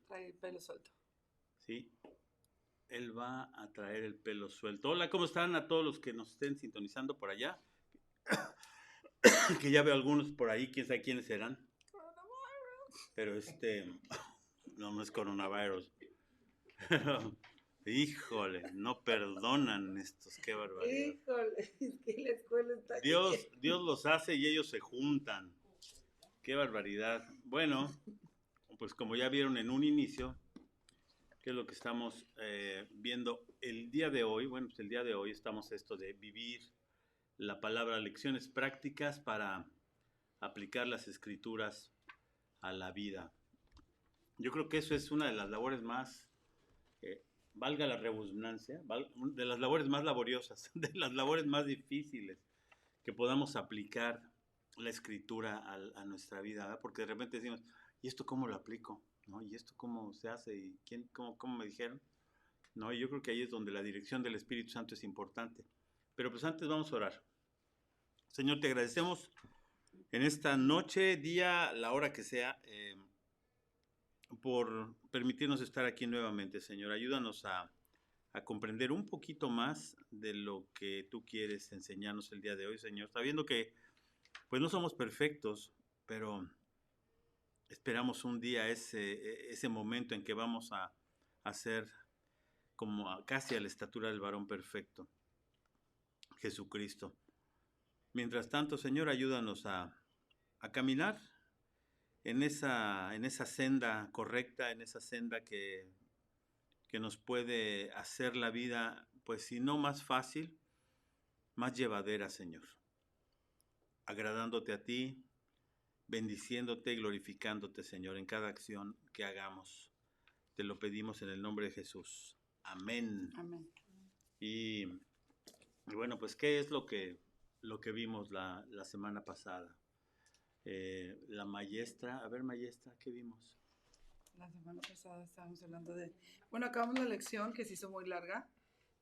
Trae el pelo suelto. Sí, él va a traer el pelo suelto. Hola, ¿cómo están a todos los que nos estén sintonizando por allá? Que ya veo algunos por ahí, quién sabe quiénes serán. Pero no es coronavirus. Híjole, no perdonan estos, qué barbaridad. Híjole, es que la escuela está Dios los hace y ellos se juntan. Qué barbaridad. Bueno, pues como ya vieron en un inicio, ¿qué es lo que estamos viendo el día de hoy? Bueno, pues el día de hoy estamos esto de vivir la palabra, lecciones prácticas para aplicar las escrituras a la vida. Yo creo que eso es una de las labores más, valga la redundancia, de las labores más laboriosas, de las labores más difíciles que podamos aplicar la escritura a nuestra vida, ¿verdad? Porque de repente decimos, ¿y esto cómo lo aplico? ¿No? ¿Y esto cómo se hace? ¿Y cómo me dijeron? ¿No? Y yo creo que ahí es donde la dirección del Espíritu Santo es importante. Pero pues antes vamos a orar. Señor, te agradecemos en esta noche, día, la hora que sea, por permitirnos estar aquí nuevamente, Señor. Ayúdanos a comprender un poquito más de lo que tú quieres enseñarnos el día de hoy, Señor. Sabiendo que pues no somos perfectos, pero esperamos un día ese momento en que vamos a ser como casi a la estatura del varón perfecto, Jesucristo. Mientras tanto, Señor, ayúdanos a caminar en esa senda correcta, en esa senda que nos puede hacer la vida, pues si no más fácil, más llevadera, Señor. Agradándote a ti, bendiciéndote y glorificándote, Señor, en cada acción que hagamos. Te lo pedimos en el nombre de Jesús. Amén. Amén. Y bueno, pues, ¿qué es lo que vimos la semana pasada? La maestra, a ver, maestra, ¿qué vimos? La semana pasada estábamos hablando de... Bueno, acabamos la lección que se hizo muy larga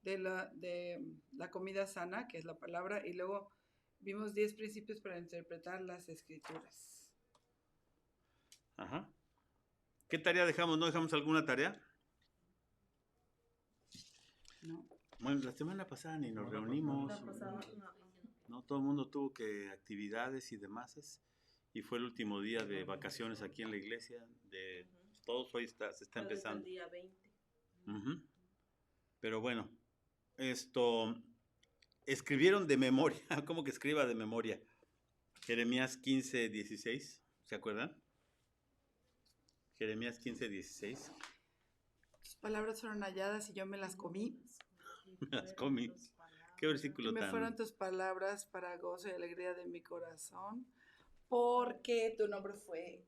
de la comida sana, que es la palabra, y luego vimos 10 principios para interpretar las escrituras. Ajá. ¿Qué tarea dejamos? ¿No dejamos alguna tarea? No. Bueno, la semana pasada ni nos reunimos. No, todo el mundo tuvo que actividades y demás. Y fue el último día de vacaciones aquí en la iglesia. Todos hoy se está empezando. El día 20. Pero bueno, escribieron de memoria. ¿Cómo que escriba de memoria? Jeremías 15:16, ¿se acuerdan? Jeremías 15:16. Tus palabras fueron halladas y yo me las comí. Me las comí. ¿Qué versículo Me tan? fueron tus palabras para gozo y alegría de mi corazón, porque tu nombre fue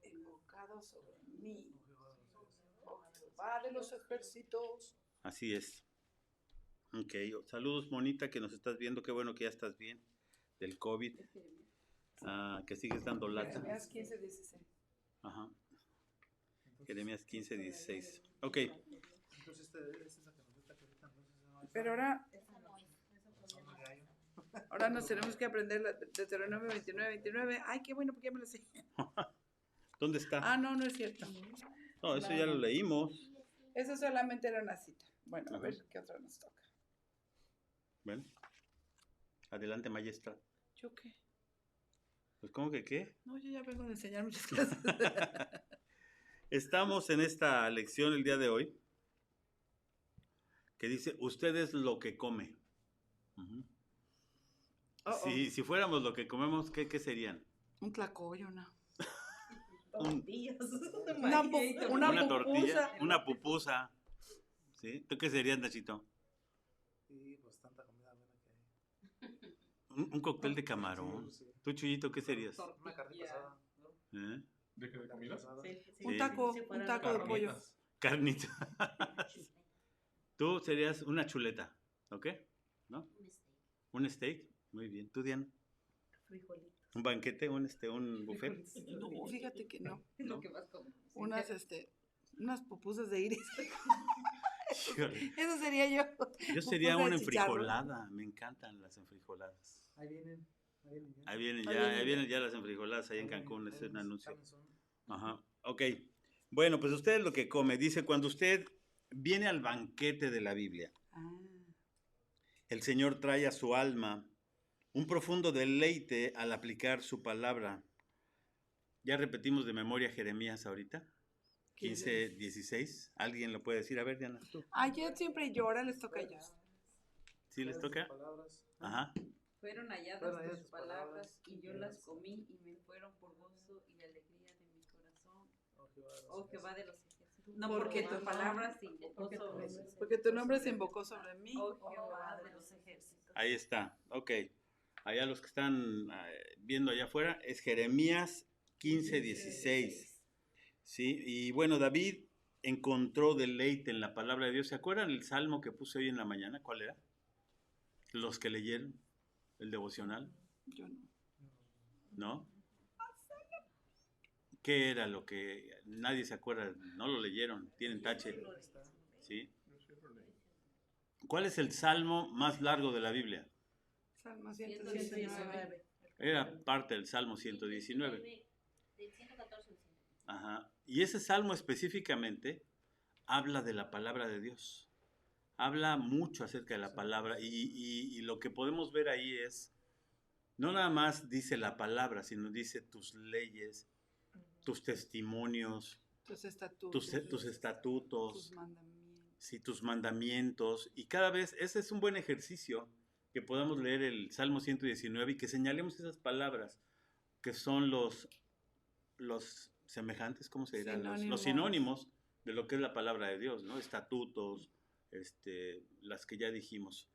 invocado sobre mí. Oh Jehová de los ejércitos. Así es. Ok, saludos, Monita, que nos estás viendo. Qué bueno que ya estás bien del COVID. Que sigues dando lata. Jeremías 15:16. Ajá. Jeremías 15:16. Ok. Pero ahora nos tenemos que aprender Deuteronomio 29:29. Ay, qué bueno, porque ya me lo sé. ¿Dónde está? Ah, no es cierto. No, eso ya lo leímos. Eso solamente era una cita. Bueno, a ver qué otra nos toca. Bueno, adelante, maestra. ¿Yo qué? Pues, ¿cómo que qué? No, yo ya vengo de enseñar muchas cosas. Estamos en esta lección el día de hoy que dice, usted es lo que come. Si fuéramos lo que comemos, ¿qué serían? Un tlacoyo, ¿no? Una tortilla, una pupusa. ¿Sí? ¿Tú qué serías, Nachito? Sí, pues tanta comida buena que hay. Un cóctel de camarón. Sí. ¿Tú, Chuyito, qué serías? Una carnita asada. ¿Eh? ¿De qué? ¿De comida? Sí. Un taco de pollo. Carnita. Tú serías una chuleta, ¿ok? ¿No? Un steak. Muy bien. ¿Tú, Diana? Frijolitos. ¿Un banquete? ¿Un buffet? No, fíjate que no. Es lo que más como. Unas pupusas de iris. Híjole. Eso sería yo. Yo sería Pupusa una de chicharrón. enfrijolada. Me encantan las enfrijoladas. Ahí vienen. Ahí vienen ya las enfrijoladas ahí en Cancún. Es un anuncio. Ajá. Ok. Bueno, pues usted es lo que come. Dice, cuando usted viene al banquete de la Biblia, Ah, el Señor trae a su alma un profundo deleite al aplicar su palabra. Ya repetimos de memoria Jeremías ahorita, 15:16. ¿Alguien lo puede decir? A ver, Diana, tú. ayer siempre llora, les toca a ellos. ¿Sí les toca? Palabras. Ajá. Fueron halladas Fueron halladas tus tus palabras palabras, y yo las comí y me fueron por gozo y alegría de mi corazón. Oh Jehová de los ejércitos. No, porque tus palabras se invocó sobre mí. Porque tu nombre se invocó sobre mí. Oh Jehová de los ejércitos. Ahí está, ok. Allá los que están viendo allá afuera es Jeremías 15:16. ¿Sí? Y bueno, David encontró deleite en la palabra de Dios. ¿Se acuerdan el salmo que puse hoy en la mañana? ¿Cuál era? Los que leyeron el devocional, Yo no. ¿no? ¿Qué era lo que nadie se acuerda? No lo leyeron, tienen tache. ¿Sí? ¿Cuál es el salmo más largo de la Biblia? Salmo 119. Era parte del Salmo 119. Del 114 al 100. Ajá. Y ese salmo específicamente habla de la palabra de Dios. Habla mucho acerca de la palabra y lo que podemos ver ahí es, no nada más dice la palabra, sino dice tus leyes, tus testimonios, Tus estatutos. tus estatutos, Tus mandamientos. sí, tus mandamientos. Y cada vez, ese es un buen ejercicio, que podamos leer el Salmo 119 y que señalemos esas palabras, que son los semejantes, ¿cómo se dirán? Los sinónimos de lo que es la palabra de Dios, ¿no? Estatutos, las que ya dijimos.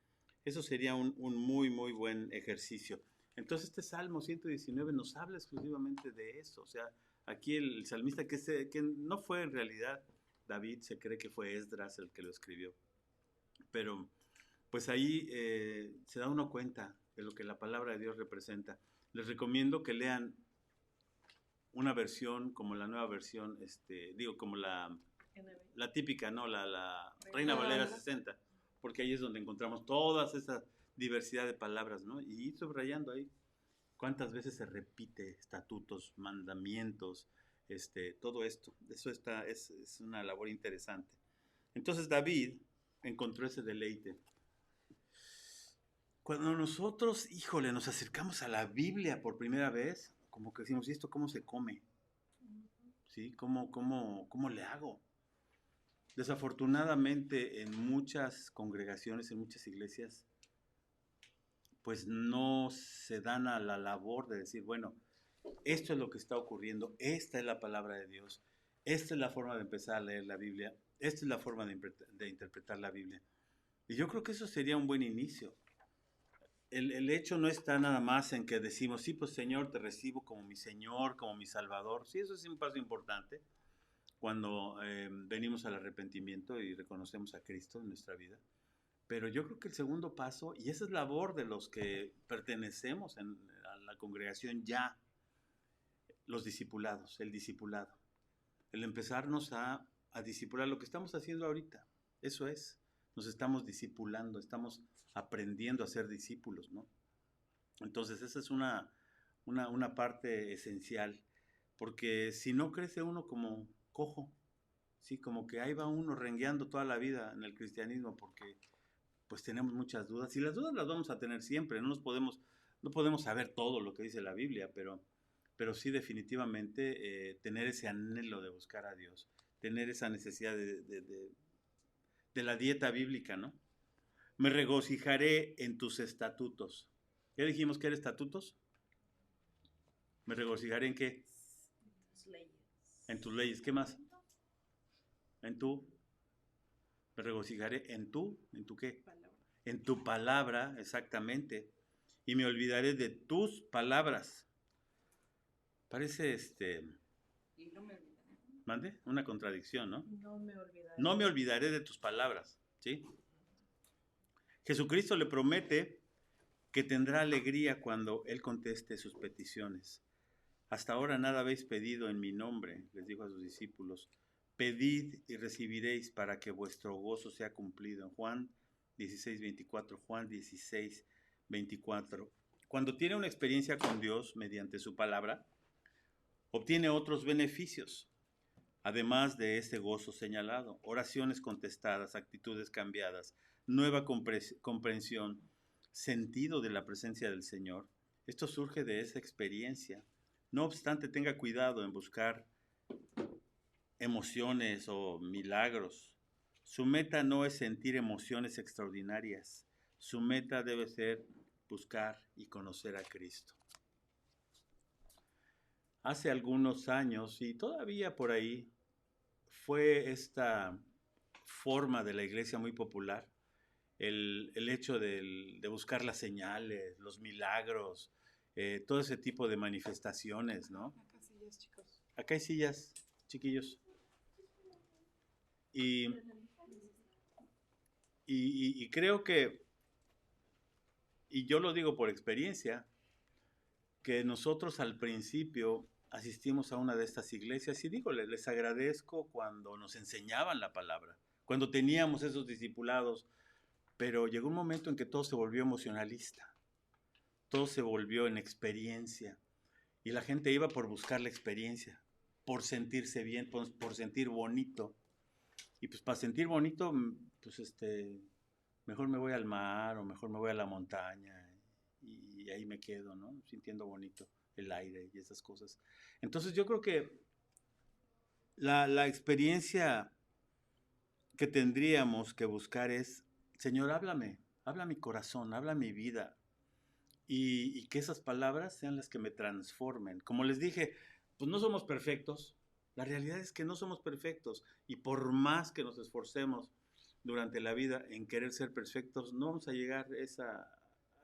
Eso sería un muy, muy buen ejercicio. Entonces este Salmo 119 nos habla exclusivamente de eso. O sea, aquí el salmista que no fue en realidad David, se cree que fue Esdras el que lo escribió. Pero pues ahí se da uno cuenta de lo que la palabra de Dios representa. Les recomiendo que lean una versión como la nueva versión, como la típica, ¿no? La Reina Valera 60, porque ahí es donde encontramos toda esa diversidad de palabras, ¿no? Y ir subrayando ahí cuántas veces se repite estatutos, mandamientos, todo esto. Eso es una labor interesante. Entonces David encontró ese deleite. Cuando nosotros, híjole, nos acercamos a la Biblia por primera vez, como que decimos, ¿y esto cómo se come? ¿Sí? ¿Cómo le hago? Desafortunadamente en muchas congregaciones, en muchas iglesias, pues no se dan a la labor de decir, bueno, esto es lo que está ocurriendo, esta es la palabra de Dios, esta es la forma de empezar a leer la Biblia, esta es la forma de interpretar la Biblia. Y yo creo que eso sería un buen inicio. El hecho no está nada más en que decimos, sí, pues Señor, te recibo como mi Señor, como mi Salvador. Sí, eso es un paso importante cuando venimos al arrepentimiento y reconocemos a Cristo en nuestra vida. Pero yo creo que el segundo paso, y esa es labor de los que pertenecemos a la congregación ya, los discipulados, el discipulado. El empezarnos a discipular, lo que estamos haciendo ahorita, eso es, nos estamos discipulando, estamos aprendiendo a ser discípulos, ¿no? Entonces esa es una parte esencial, porque si no crece uno como cojo, sí, como que ahí va uno rengueando toda la vida en el cristianismo, porque pues tenemos muchas dudas, y las dudas las vamos a tener siempre, no podemos saber todo lo que dice la Biblia, pero sí definitivamente tener ese anhelo de buscar a Dios, tener esa necesidad de la dieta bíblica, ¿no? Me regocijaré en tus estatutos. ¿Ya dijimos que eran estatutos? ¿Me regocijaré en qué? Tus leyes. En tus leyes. ¿Qué más? En tu. Me regocijaré en tu qué? Palabra. En tu palabra, exactamente. Y me olvidaré de tus palabras. Parece Y no me olvidaré. ¿mande? Una contradicción, ¿no? No me olvidaré. No me olvidaré de tus palabras, ¿sí? Jesucristo le promete que tendrá alegría cuando Él conteste sus peticiones. Hasta ahora nada habéis pedido en mi nombre, les dijo a sus discípulos. Pedid y recibiréis para que vuestro gozo sea cumplido. En Juan 16:24, Juan 16:24. Cuando tiene una experiencia con Dios mediante su palabra, obtiene otros beneficios. además de este gozo señalado, oraciones contestadas, actitudes cambiadas, nueva comprensión, sentido de la presencia del Señor. Esto surge de esa experiencia. No obstante, tenga cuidado en buscar emociones o milagros. Su meta no es sentir emociones extraordinarias. Su meta debe ser buscar y conocer a Cristo. Hace algunos años, y todavía por ahí, fue esta forma de la iglesia muy popular, el hecho de buscar las señales, los milagros, todo ese tipo de manifestaciones, ¿no? Acá sillas, chicos. Acá hay sillas, chiquillos. Y creo que, y yo lo digo por experiencia, que nosotros al principio asistimos a una de estas iglesias y digo, les agradezco cuando nos enseñaban la palabra, cuando teníamos esos discipulados, pero llegó un momento en que todo se volvió emocionalista, todo se volvió en experiencia y la gente iba por buscar la experiencia, por sentirse bien, por sentir bonito. Y pues para sentir bonito, pues mejor me voy al mar o mejor me voy a la montaña y ahí me quedo, ¿no? Sintiendo bonito el aire y esas cosas. Entonces yo creo que la experiencia que tendríamos que buscar es, Señor, háblame, habla mi corazón, habla mi vida y que esas palabras sean las que me transformen. Como les dije, pues no somos perfectos. La realidad es que no somos perfectos y por más que nos esforcemos durante la vida en querer ser perfectos, no vamos a llegar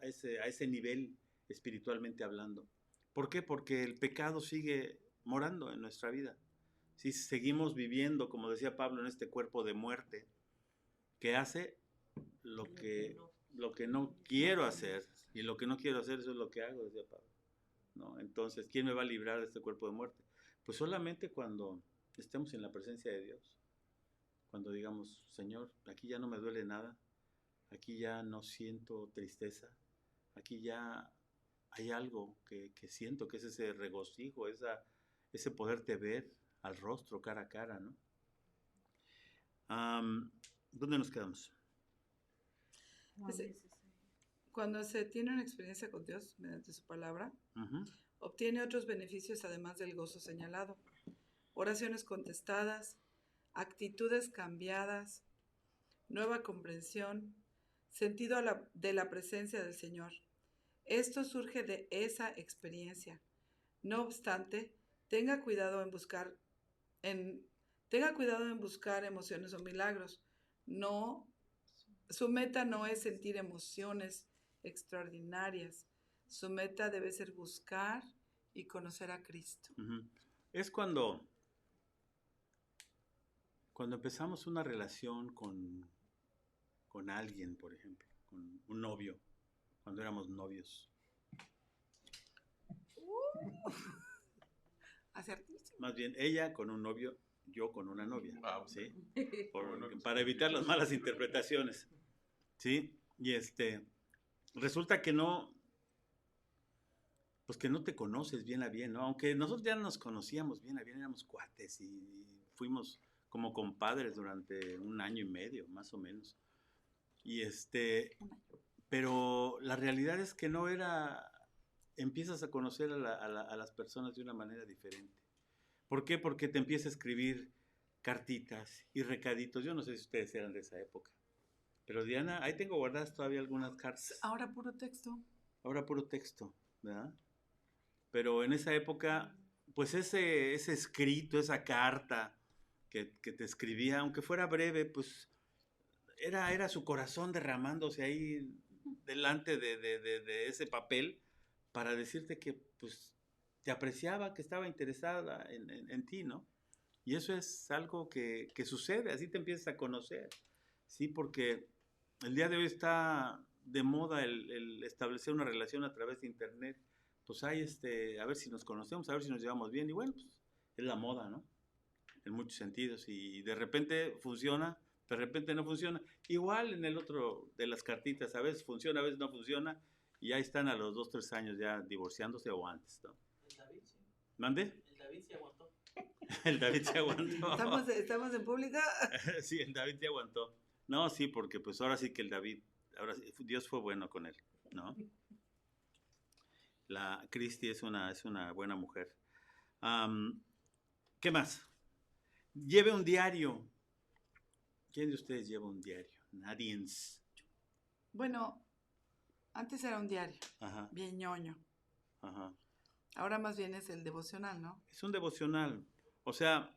a ese nivel espiritualmente hablando. ¿Por qué? Porque el pecado sigue morando en nuestra vida. Si seguimos viviendo, como decía Pablo, en este cuerpo de muerte, que hace lo que no quiero hacer, y lo que no quiero hacer, eso es lo que hago, decía Pablo, ¿no? Entonces, ¿quién me va a librar de este cuerpo de muerte? Pues solamente cuando estemos en la presencia de Dios, cuando digamos, Señor, aquí ya no me duele nada, aquí ya no siento tristeza, aquí ya hay algo que siento, que es ese regocijo, ese poderte ver al rostro, cara a cara, ¿no? ¿Dónde nos quedamos? Cuando se tiene una experiencia con Dios mediante su palabra, obtiene otros beneficios además del gozo señalado. Oraciones contestadas, actitudes cambiadas, nueva comprensión, sentido de la presencia del Señor. Esto surge de esa experiencia. No obstante, tenga cuidado en buscar emociones o milagros. Su meta no es sentir emociones extraordinarias. Su meta debe ser buscar y conocer a Cristo. Es cuando empezamos una relación con alguien, por ejemplo, con un novio, cuando éramos novios. Acertísimo. Más bien, ella con un novio, yo con una novia, ¿sí? Para evitar las malas interpretaciones, ¿sí? Y resulta que pues que no te conoces bien a bien, ¿no? Aunque nosotros ya nos conocíamos bien a bien, éramos cuates y fuimos como compadres durante 1 año y medio, más o menos. Y pero la realidad es que no era, empiezas a conocer a las personas de una manera diferente. ¿Por qué? Porque te empieza a escribir cartitas y recaditos. Yo no sé si ustedes eran de esa época. Pero Diana, ahí tengo guardadas todavía algunas cartas. Ahora puro texto. Ahora puro texto, ¿verdad? Pero en esa época, pues ese escrito, esa carta que te escribía, aunque fuera breve, pues era su corazón derramándose ahí delante de ese papel para decirte que pues te apreciaba, que estaba interesada en ti, ¿no? Y eso es algo que sucede, así te empiezas a conocer, ¿sí? Porque el día de hoy está de moda el establecer una relación a través de internet. Pues hay a ver si nos conocemos, a ver si nos llevamos bien, y bueno, pues es la moda, ¿no? En muchos sentidos, y de repente funciona, de repente no funciona. Igual en el otro de las cartitas, a veces funciona, a veces no funciona, y ahí están a los 2, 3 años ya divorciándose o antes, ¿no? El David, sí. ¿Mande? El David sí aguantó. El David se aguantó. ¿Estamos en pública? Sí, el David se aguantó. No, sí, porque pues ahora sí que el David, ahora sí, Dios fue bueno con él, ¿no? La Cristi es una buena mujer. ¿Qué más? Lleve un diario. ¿Quién de ustedes lleva un diario? Nadiens. Bueno, antes era un diario, Ajá, bien ñoño. ajá. Ahora más bien es el devocional, ¿no? Es un devocional. O sea,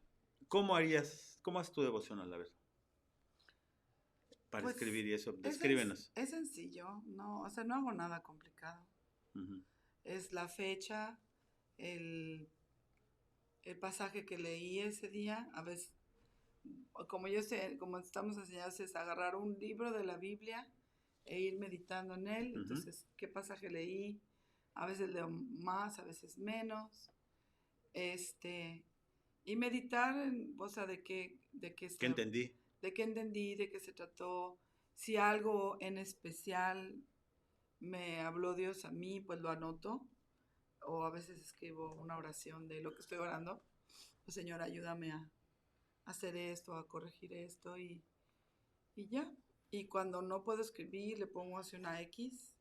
¿cómo haces tu devocional? A ver, para Pues, escribir y eso. Es, Descríbenos. es sencillo, no, o sea, no hago nada complicado. Ujú. Es la fecha, el, el pasaje que leí ese día. A veces, como yo sé, como estamos enseñados, es agarrar un libro de la Biblia e ir meditando en él. Ujú. Entonces, ¿qué pasaje leí? A veces leo más, a veces menos. Y meditar en, o sea, ¿Qué entendí? de qué entendí, de qué se trató. Si algo en especial me habló Dios a mí, pues lo anoto. O a veces escribo una oración de lo que estoy orando. Pues Señor, ayúdame a hacer esto, a corregir esto y ya. Y cuando no puedo escribir, le pongo así una X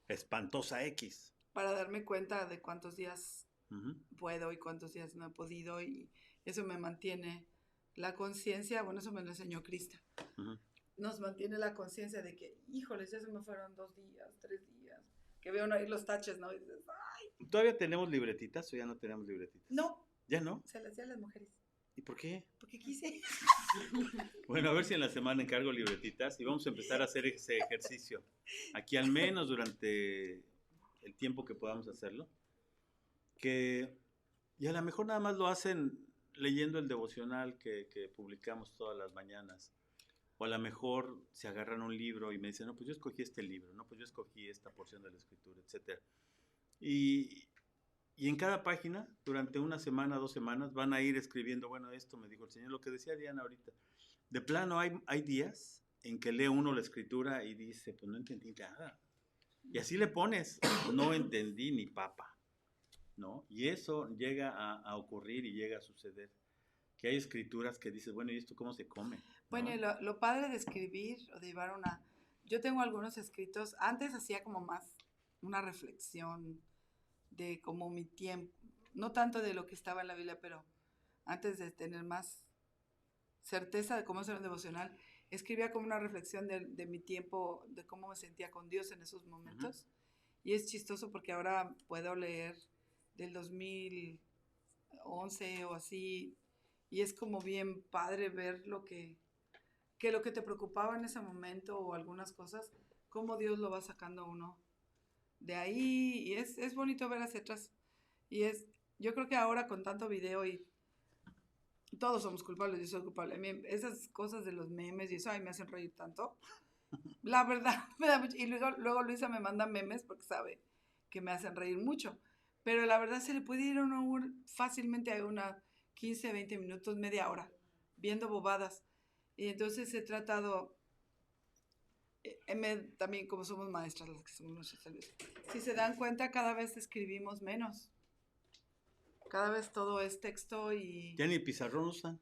Espantosa X. para darme cuenta de cuántos días Ujú. puedo y cuántos días no he podido, y eso me mantiene la conciencia. Bueno, eso me lo enseñó Krista. Ujú. Nos mantiene la conciencia de que, híjoles, ya se me fueron 2 días, 3 días, que veo ahí los taches, ¿no? Y dices, ¡ay! ¿Todavía tenemos libretitas o ya no tenemos libretitas? No, ¿Ya no? se las di a las mujeres, ¿Y por qué? porque quise. Bueno, a ver si en la semana encargo libretitas y vamos a empezar a hacer ese ejercicio. Aquí al menos durante el tiempo que podamos hacerlo. Y a lo mejor nada más lo hacen leyendo el devocional que publicamos todas las mañanas. O a lo mejor se agarran un libro y me dicen, no, pues yo escogí este libro, no, pues yo escogí esta porción de la escritura, etc. Y en cada página, durante una semana, 2 semanas, van a ir escribiendo, bueno, esto me dijo el Señor, lo que decía Diana ahorita. De plano, hay días en que lee uno la escritura y dice, pues no entendí nada. Y así le pones, no entendí ni papa, ¿no? Y eso llega a ocurrir y llega a suceder. Que hay escrituras que dices, bueno, ¿y esto cómo se come? ¿No? Bueno, y lo padre de escribir o de llevar una... Yo tengo algunos escritos, antes hacía como más una reflexión de como mi tiempo, no tanto de lo que estaba en la Biblia, pero antes de tener más certeza de cómo hacer un devocional, escribía como una reflexión de mi tiempo, de cómo me sentía con Dios en esos momentos. Y es chistoso porque ahora puedo leer del 2011 o así, y es como bien padre ver lo que te preocupaba en ese momento o algunas cosas, cómo Dios lo va sacando a uno de ahí, y es bonito ver hacia atrás. Yo creo que ahora con tanto video y todos somos culpables, yo soy culpable. A mí esas cosas de los memes y eso, ay, me hacen reír tanto. La verdad, me da mucho. Y luego Luisa me manda memes porque sabe que me hacen reír mucho. Pero la verdad se le puede ir a uno fácilmente a una 15, 20 minutos, media hora, viendo bobadas. Y entonces he tratado, también como somos maestras las que somos nuestras tal, si se dan cuenta, cada vez escribimos menos. Cada vez todo es texto y... ¿Ya ni pizarrón usan?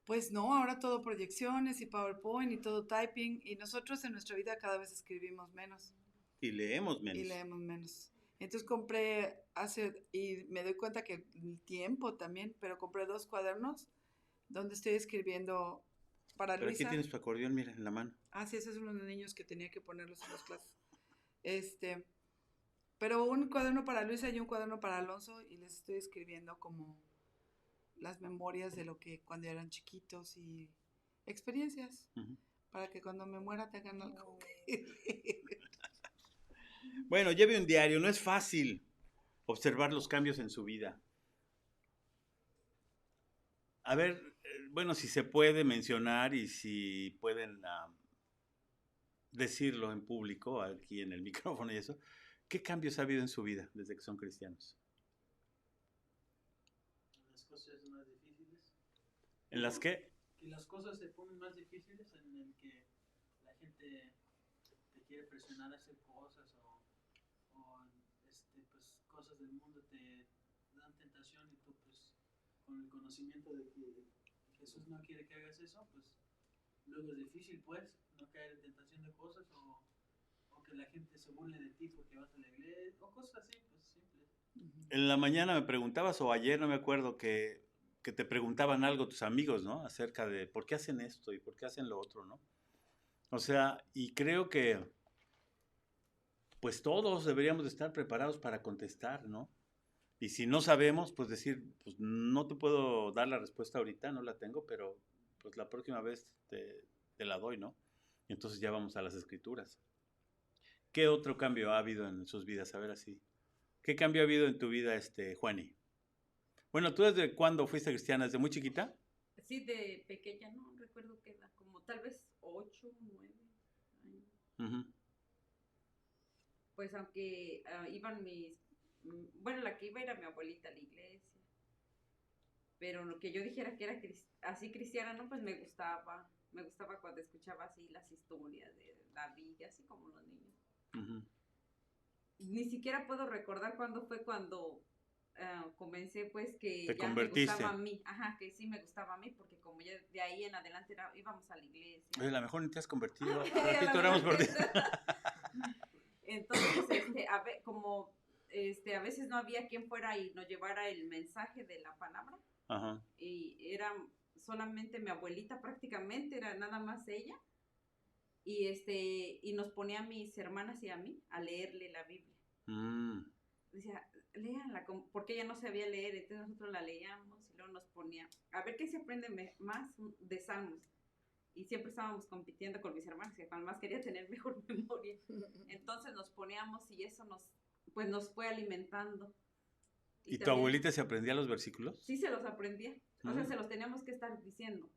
Pues no, ahora todo proyecciones y PowerPoint y todo typing, y nosotros en nuestra vida cada vez escribimos menos. Y leemos menos. Y leemos menos. Entonces y me doy cuenta que el tiempo también, pero compré 2 cuadernos donde estoy escribiendo para Pero Luisa. aquí tienes tu acordeón, mira, en la mano. Ah, sí, esos son los niños que tenía que ponerlos en las clases. Pero un cuaderno para Luisa y un cuaderno para Alonso, y les estoy escribiendo como las memorias de lo que cuando eran chiquitos y experiencias, para que cuando me muera tengan algo. Bueno, lleve un diario, no es fácil observar los cambios en su vida. A ver, bueno, si se puede mencionar y si pueden decirlo en público, aquí en el micrófono y eso, ¿qué cambios ha habido en su vida desde que son cristianos? Las cosas más difíciles. ¿En las qué? Que las cosas se ponen más difíciles, en el que la gente te quiere presionar a hacer cosas o pues cosas del mundo te dan tentación y tú pues con el conocimiento de que Jesús no quiere que hagas eso, pues luego es difícil, pues, no caer en tentación de cosas o que la gente se burle de ti porque vas a la iglesia o cosas así, pues simples. En la mañana me preguntabas, o ayer, no me acuerdo, que te preguntaban algo tus amigos, ¿no? Acerca de por qué hacen esto y por qué hacen lo otro, ¿no? O sea, y creo que pues todos deberíamos de estar preparados para contestar, ¿no? Y si no sabemos, pues decir, pues no te puedo dar la respuesta ahorita, no la tengo, pero pues la próxima vez te la doy, ¿no? Y entonces ya vamos a las escrituras. ¿Qué otro cambio ha habido en sus vidas? A ver así. ¿Qué cambio ha habido en tu vida, Juani? Bueno, ¿tú desde cuándo fuiste cristiana? ¿Desde muy chiquita? Sí, de pequeña, no recuerdo qué edad, como tal vez 8, 9 años. Ujú. Pues aunque iban bueno, la que iba era mi abuelita a la iglesia, pero lo que yo dijera que era así cristiana, no, pues me gustaba cuando escuchaba así las historias de la Biblia, así como los niños. Ujú. Ni siquiera puedo recordar cuándo fue cuando comencé, pues que Te ya me convertiste. gustaba a mí, ajá, que sí me gustaba a mí, porque como ya de ahí en adelante íbamos a la iglesia. Oye, a lo mejor ni te has convertido. Ay, Un a ratito lo oramos por ti. Entonces, a veces no había quien fuera y nos llevara el mensaje de la palabra, Ajá. y era solamente mi abuelita prácticamente, era nada más ella, y nos ponía a mis hermanas y a mí a leerle la Biblia. Decía, léanla, porque ella no sabía leer, entonces nosotros la leíamos y luego nos ponía, a ver qué se aprende más de Salmos. Y siempre estábamos compitiendo con mis hermanos, que más quería tener mejor memoria. Entonces nos poníamos y eso nos fue alimentando. ¿Y tu también, abuelita se aprendía los versículos? Sí, se los aprendía. O sea, se los teníamos que estar diciendo.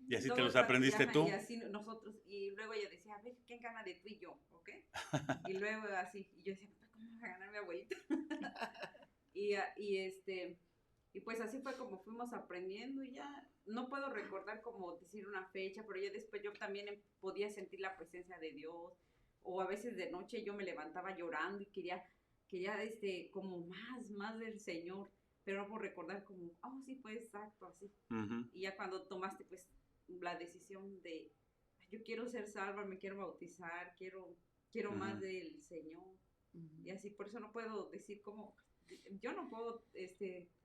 ¿Y así Todo te los el aprendiste tú? Y así nosotros, y luego ella decía, a ver, ¿quién gana de tú y yo? ¿Ok? Y luego así, y yo decía, ¿cómo va a ganar mi abuelita? Y pues así fue como fuimos aprendiendo, y ya no puedo recordar como decir una fecha, pero ya después yo también podía sentir la presencia de Dios, o a veces de noche yo me levantaba llorando y quería como más del Señor, pero no puedo recordar como, sí fue exacto, así. Ujú. Y ya cuando tomaste pues la decisión de, yo quiero ser salva, me quiero bautizar, quiero más del Señor, y así, por eso no puedo decir como, yo no puedo,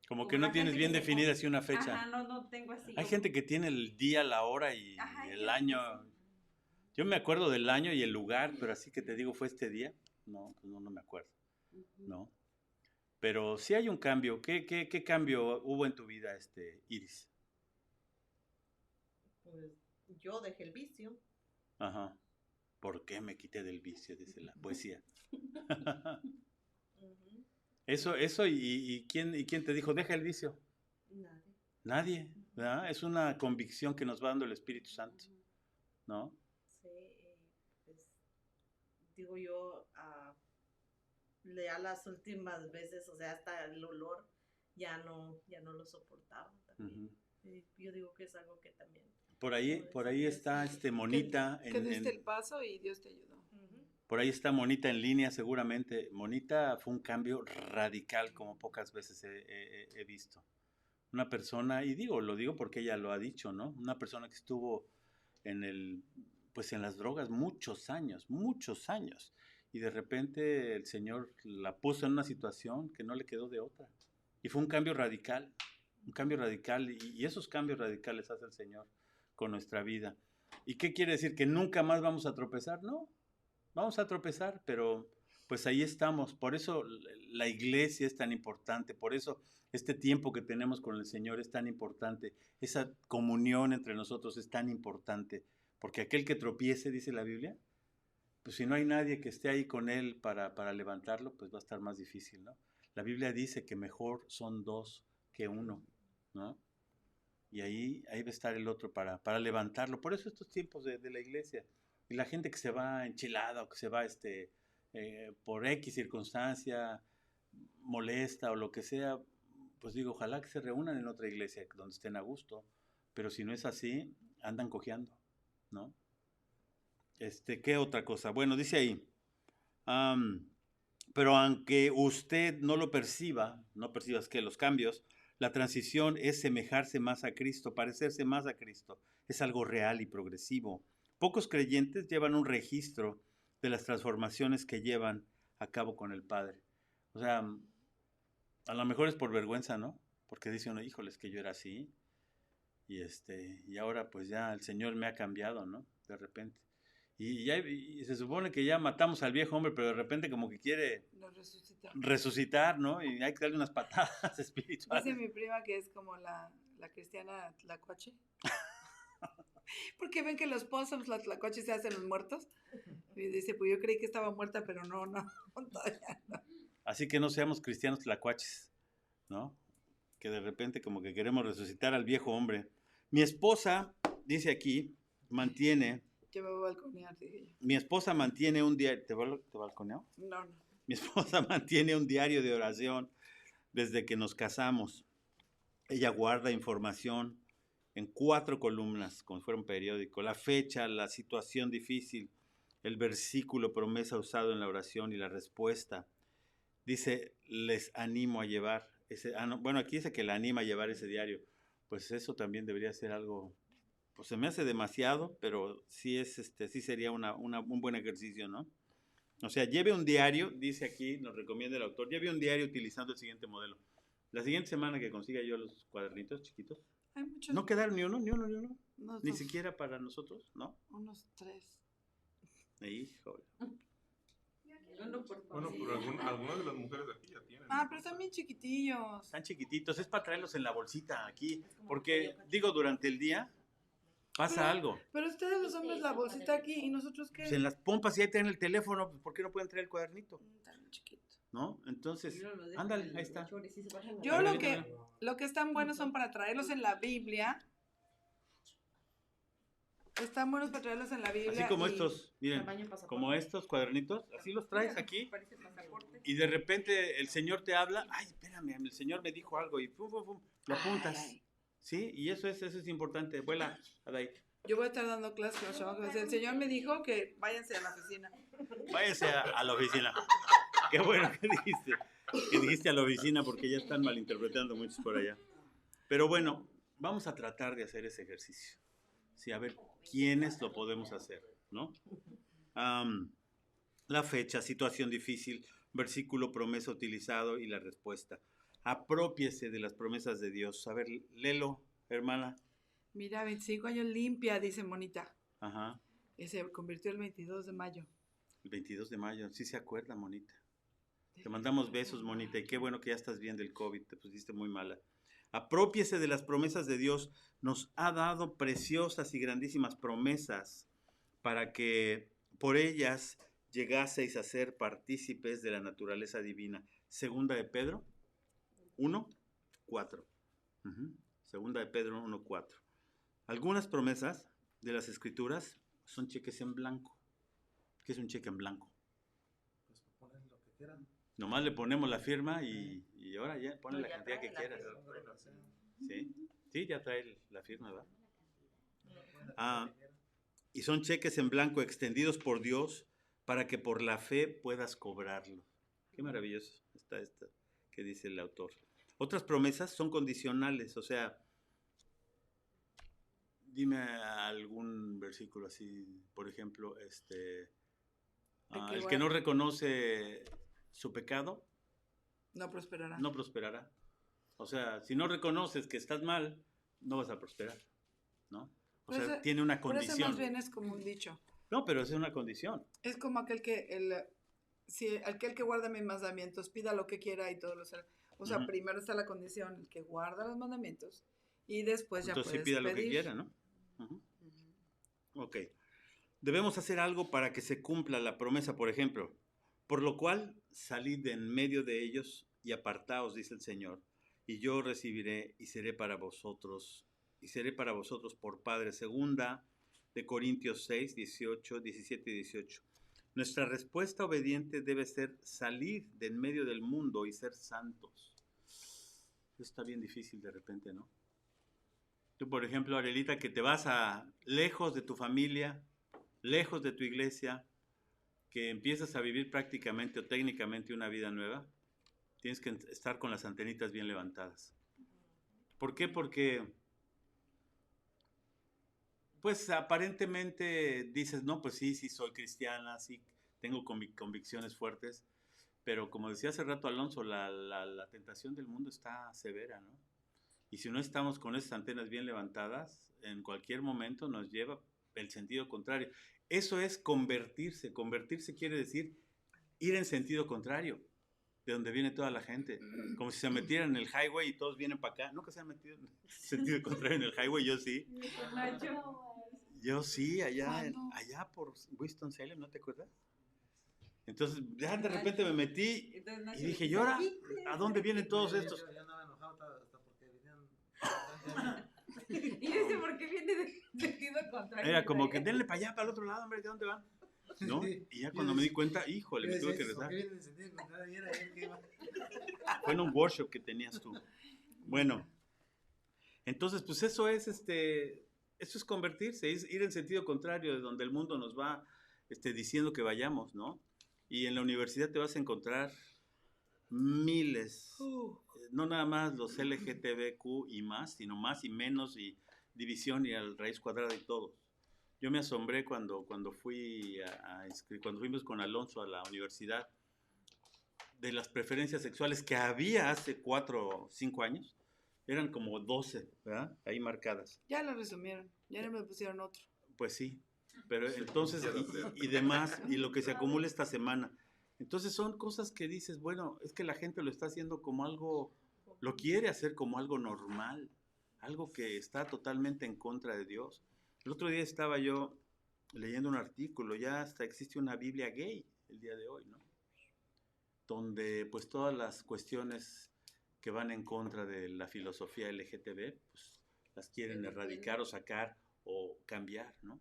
como que no tienes bien definida así una fecha. Ajá, no tengo así. Hay gente que tiene el día, la hora y el año. Yo me acuerdo del año y el lugar, pero así que te digo, ¿fue este día? No, pues no me acuerdo, ¿no? Pero sí hay un cambio. ¿Qué cambio hubo en tu vida, Iris? Pues yo dejé el vicio. Ajá. ¿Por qué me quité del vicio? Dice la poesía. Eso, ¿y quién te dijo, deja el vicio? Nadie. Nadie, ¿verdad? Es una convicción que nos va dando el Espíritu Santo, ¿no? Sí, pues digo yo, ya las últimas veces, o sea, hasta el olor ya no lo soportaba también. Yo digo que es algo que también. Por ahí está Monita. Que diste el paso y Dios te ayudó. Por ahí está Monita en línea, seguramente. Monita fue un cambio radical, como pocas veces he visto. Una persona, y lo digo porque ella lo ha dicho, ¿no? Una persona que estuvo en las drogas muchos años, y de repente el Señor la puso en una situación que no le quedó de otra. Y fue un cambio radical, y esos cambios radicales hace el Señor con nuestra vida. ¿Y qué quiere decir? ¿Que nunca más vamos a tropezar? No, vamos a tropezar, pero pues ahí estamos. Por eso la iglesia es tan importante, por eso este tiempo que tenemos con el Señor es tan importante, esa comunión entre nosotros es tan importante, porque aquel que tropiece, dice la Biblia, pues si no hay nadie que esté ahí con él para levantarlo, pues va a estar más difícil, ¿no? La Biblia dice que mejor son dos que uno, ¿no? Y ahí va a estar el otro para levantarlo. Por eso estos tiempos de la iglesia, y la gente que se va enchilada o que se va por X circunstancia molesta o lo que sea, pues digo, ojalá que se reúnan en otra iglesia donde estén a gusto, pero si no es así, andan cojeando, ¿no? ¿Qué otra cosa? Bueno, dice ahí, pero aunque usted no lo perciba, no percibas que los cambios, La transición es semejarse más a Cristo, parecerse más a Cristo. Es algo real y progresivo. Pocos creyentes llevan un registro de las transformaciones que llevan a cabo con el Padre. O sea, a lo mejor es por vergüenza, ¿no? Porque dice uno, híjoles, que yo era así. Y ahora pues ya el Señor me ha cambiado, ¿no? De repente. Y se supone que ya matamos al viejo hombre, pero de repente como que quiere resucitar, ¿no? Y hay que darle unas patadas espirituales. Dice mi prima que es como la cristiana tlacuache. Porque ven que los possums, los tlacuaches se hacen los muertos. Y dice, pues yo creí que estaba muerta, pero no, todavía no. Así que no seamos cristianos tlacuaches, ¿no? Que de repente como que queremos resucitar al viejo hombre. Mi esposa, dice aquí, mantiene... Yo me voy a balconear, dije yo. Mi esposa mantiene un diario... ¿Te balconeo? No. Mi esposa mantiene un diario de oración desde que nos casamos. Ella guarda información en 4 columnas, como si fuera un periódico. La fecha, la situación difícil, el versículo promesa usado en la oración y la respuesta. Dice, les animo a llevar ese... bueno, aquí dice que la anima a llevar ese diario. Pues eso también debería ser algo... Pues se me hace demasiado, pero sí sí sería un buen ejercicio, ¿no? O sea, lleve un diario, dice aquí, nos recomienda el autor, lleve un diario utilizando el siguiente modelo. La siguiente semana que consiga yo los cuadernitos chiquitos, Hay muchos. no quedaron ni uno. Ni Dos. siquiera para nosotros, ¿no? Unos 3. Híjole. Uno por Bueno, favor. pero algunas de las mujeres de aquí ya tienen. Pero están bien chiquitillos. Están chiquititos, es para traerlos en la bolsita aquí, porque digo, durante el día pasa algo. Pero ustedes los hombres la bolsita aquí y nosotros qué. Pues en las pompas si ahí tienen el teléfono, pues ¿por qué no pueden traer el cuadernito? Tan chiquito. ¿No? Entonces, ándale, ahí está. Yo A ver, lo que están buenos son para traerlos en la Biblia. Están buenos para traerlos en la Biblia. Así como estos, miren, Tamaño pasaporte. como estos cuadernitos, así los traes aquí. Parece pasaporte. Y de repente el Señor te habla, ay, espérame, el Señor me dijo algo y pum, pum, pum, lo apuntas. Ay. ¿Sí? Y eso es importante. Vuela, Adai. Yo voy a estar dando clases con los chamacos. El Señor me dijo que váyanse a la oficina. Váyase a la oficina. Qué bueno que dijiste. Que dijiste a la oficina porque ya están malinterpretando muchos por allá. Pero bueno, vamos a tratar de hacer ese ejercicio. Sí, a ver quiénes lo podemos hacer, ¿no? La fecha, situación difícil, versículo, promesa utilizado y la respuesta. Aprópiese de las promesas de Dios. A ver, léelo, hermana. Mira, 25 años limpia, dice Monita. Ajá. Y se convirtió el 22 de mayo. El 22 de mayo, sí se acuerda, Monita. Te mandamos besos, Monita, y qué bueno que ya estás bien del COVID, te pusiste muy mala. Aprópiese de las promesas de Dios. Nos ha dado preciosas y grandísimas promesas para que por ellas llegaseis a ser partícipes de la naturaleza divina. Segunda de Pedro 1:4. Segunda de Pedro 1:4. Algunas promesas de las Escrituras son cheques en blanco. ¿Qué es un cheque en blanco? Pues ponen lo que quieran. Nomás le ponemos la firma y ahora ya pone la cantidad que quieras. ¿Sí? Sí, ya trae la firma, ¿verdad? Y son cheques en blanco extendidos por Dios para que por la fe puedas cobrarlo. Qué maravilloso está esta que dice el autor. Otras promesas son condicionales, o sea, dime algún versículo así, por ejemplo, el que no reconoce su pecado, No prosperará. no prosperará. O sea, si no reconoces que estás mal, no vas a prosperar, ¿no? O sea, tiene una Por eso condición. más bien es como un dicho. No, pero es una condición. Es como aquel que guarda mis mandamientos, pida lo que quiera y todo lo será. O sea, primero está la condición, el que guarda los mandamientos, y después ya Entonces sí puedes pida lo que pedir. quiera, ¿no? Ok. Debemos hacer algo para que se cumpla la promesa, por ejemplo. Por lo cual, salid de en medio de ellos y apartaos, dice el Señor, y yo recibiré y seré para vosotros por Padre. Segunda de Corintios 6, 18, 17 y 18. Nuestra respuesta obediente debe ser salir de en medio del mundo y ser santos. Eso está bien difícil de repente, ¿no? Tú, por ejemplo, Arelita, que te vas lejos de tu familia, lejos de tu iglesia, que empiezas a vivir prácticamente o técnicamente una vida nueva, tienes que estar con las antenitas bien levantadas. ¿Por qué? Porque, pues aparentemente dices, no, pues sí, sí soy cristiana, sí tengo convicciones fuertes, pero como decía hace rato Alonso, la tentación del mundo está severa, ¿no? Y si no estamos con esas antenas bien levantadas, en cualquier momento nos lleva el sentido contrario. Eso es convertirse. Convertirse quiere decir ir en sentido contrario, de donde viene toda la gente. Como si se metieran en el highway y todos vienen para acá. ¿Nunca se han metido en sentido contrario en el highway? Yo sí. Yo sí, allá por Winston-Salem, ¿no te acuerdas? Entonces, ya de repente me metí y dije, ¿y ahora? ¿A dónde vienen todos estos? Yo andaba enojado hasta porque venían. Y yo decía, ¿por qué viene de sentido contrario? Era como que denle para allá, para el otro lado, hombre, ¿de dónde van? ¿No? Y ya cuando me di cuenta, híjole, me tuve que rezar. Fue en un workshop que tenías tú. Bueno, entonces, pues eso es convertirse, es ir en sentido contrario de donde el mundo nos va diciendo que vayamos, ¿no? Y en la universidad te vas a encontrar miles, no nada más los LGTBQ y más, sino más y menos y división y al raíz cuadrada y todo. Yo me asombré cuando fuimos con Alonso a la universidad de las preferencias sexuales que había hace 4 o 5 años. Eran como 12, ¿verdad? Ahí marcadas. Ya lo resumieron, ya no me pusieron otro. Pues sí, pero entonces, y demás, y lo que se acumula esta semana. Entonces son cosas que dices, bueno, es que la gente lo está haciendo como algo, lo quiere hacer como algo normal, algo que está totalmente en contra de Dios. El otro día estaba yo leyendo un artículo, ya hasta existe una Biblia gay el día de hoy, ¿no? Donde pues todas las cuestiones que van en contra de la filosofía LGTB, pues las quieren erradicar o sacar o cambiar, ¿no?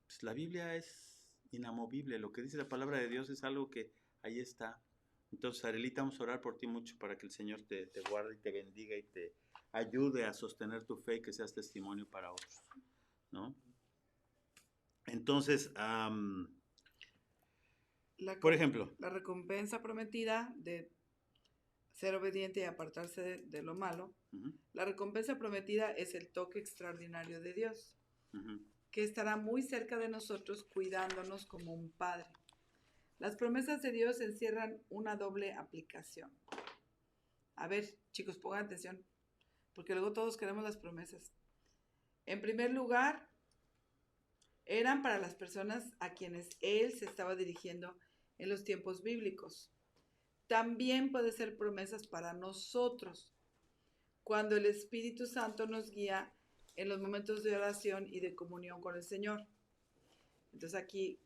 Pues la Biblia es inamovible, lo que dice la palabra de Dios es algo que ahí está. Entonces, Arelita, vamos a orar por ti mucho para que el Señor te guarde y te bendiga y te ayude a sostener tu fe y que seas testimonio para otros, ¿no? Entonces, por ejemplo, la recompensa prometida de ser obediente y apartarse de lo malo, la recompensa prometida es el toque extraordinario de Dios, que estará muy cerca de nosotros cuidándonos como un padre. Las promesas de Dios encierran una doble aplicación. A ver, chicos, pongan atención, porque luego todos queremos las promesas. En primer lugar, eran para las personas a quienes Él se estaba dirigiendo en los tiempos bíblicos. También puede ser promesas para nosotros, cuando el Espíritu Santo nos guía en los momentos de oración y de comunión con el Señor. Entonces aquí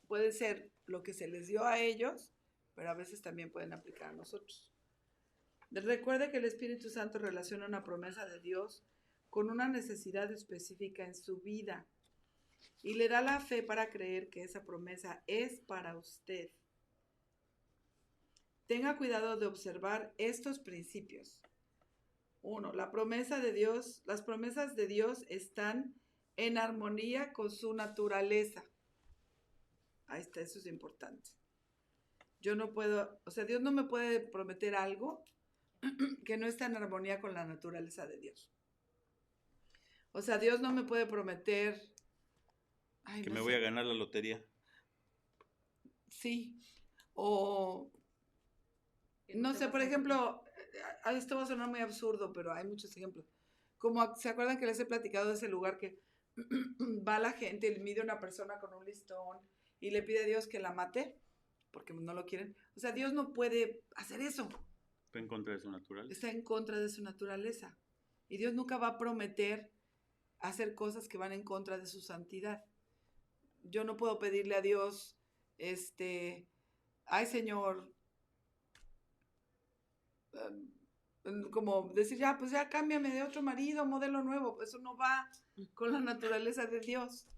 puede ser lo que se les dio a ellos, pero a veces también pueden aplicar a nosotros. Recuerde que el Espíritu Santo relaciona una promesa de Dios con una necesidad específica en su vida y le da la fe para creer que esa promesa es para usted. Tenga cuidado de observar estos principios. 1. Las promesas de Dios están en armonía con su naturaleza. Ahí está, eso es importante. Dios no me puede prometer algo que no está en armonía con la naturaleza de Dios. O sea, Dios no me puede prometer que me voy a ganar la lotería. Sí. O no sé, por ejemplo, esto va a sonar muy absurdo, pero hay muchos ejemplos. Como, ¿se acuerdan que les he platicado de ese lugar que va la gente y mide a una persona con un listón y le pide a Dios que la mate? Porque no lo quieren. O sea, Dios no puede hacer eso. Está en contra de su naturaleza. Está en contra de su naturaleza. Y Dios nunca va a prometer hacer cosas que van en contra de su santidad. Yo no puedo pedirle a Dios, ay Señor, como decir, ya, pues ya cámbiame de otro marido, modelo nuevo. Eso no va con la naturaleza de Dios.